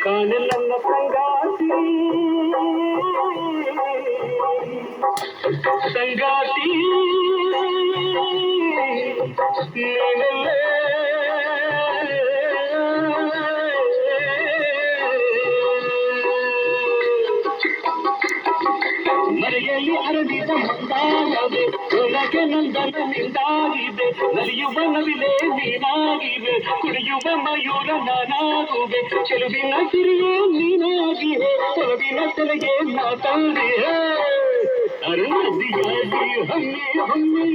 ಕಾಣಲನ್ನ ಸಂಗಾತಿ ಸಂಗಾತಿ ನೀನಲ್ಲೇ ಮರೆಯಲ್ಲಿ ಅರಳಿದ ಮುಂದಾಗದೆ ಒಳಗೆ ನಂದನ ನಿಂದಾಗಿದೆ ನಲಿಯುವ ನವಿಲೆ ನೀನಾಗಿವೆ ಕುಡಿಯುವ ಮಯೂರ ನಾನಾಗುವೆ ಚೆಲುವಿನ ಸಿರಿಯೇ ನೀನಾಗಿವೆ ಒಲವಿನ ತಲೆಗೆ ಮಾತಾಡಿಯೇ ಅರುಣದಿಯಾಗಿ ಹಮ್ಮಿ ಹಮ್ಮಿ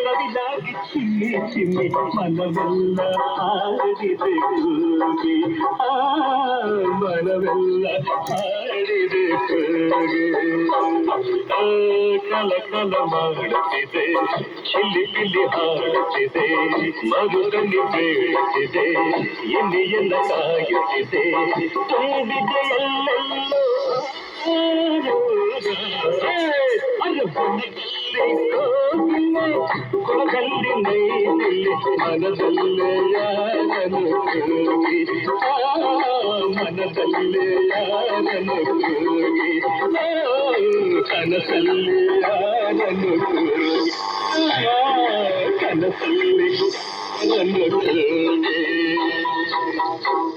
ನವಿಲಾಗಿ ಚಿಮ್ಮಿ ಚಿಮ್ಮಿ ಮನವೆಲ್ಲ ಹಾಡಿದೆ ಕೂಗಿ ಮನವೆಲ್ಲ ಹಾಡಿದೆ ಕೂಗಿ ಕಲ ಕಲ ಮಾಡುತ್ತಿದೆ ಚಿಲ್ಲಿ ಪಿಲ್ಲಿ ಹಾಡುತ್ತಿದೆ ಮರುದನಿ ಬೇಡುತ್ತಿದೆ ಎನ್ನೆಯನ್ನ ಕಾಯುತ್ತಿದೆ ತುಂಬಿದೆ ಎಲ್ಲೆಲ್ಲೋ ಕೊಳದಲ್ಲಿ ನೈಲಿ ಮನದಲ್ಲೇ ಯಾರನು ಕೂಗಿ ಮನದಲ್ಲೇ ಯಾರನು ಕೂಗಿ ಕನಸಲ್ಲಿ ಯಾರನು ಕೂಗಿ ಕನಸಲ್ಲಿ ನನ್ನ ಕೂಗಿ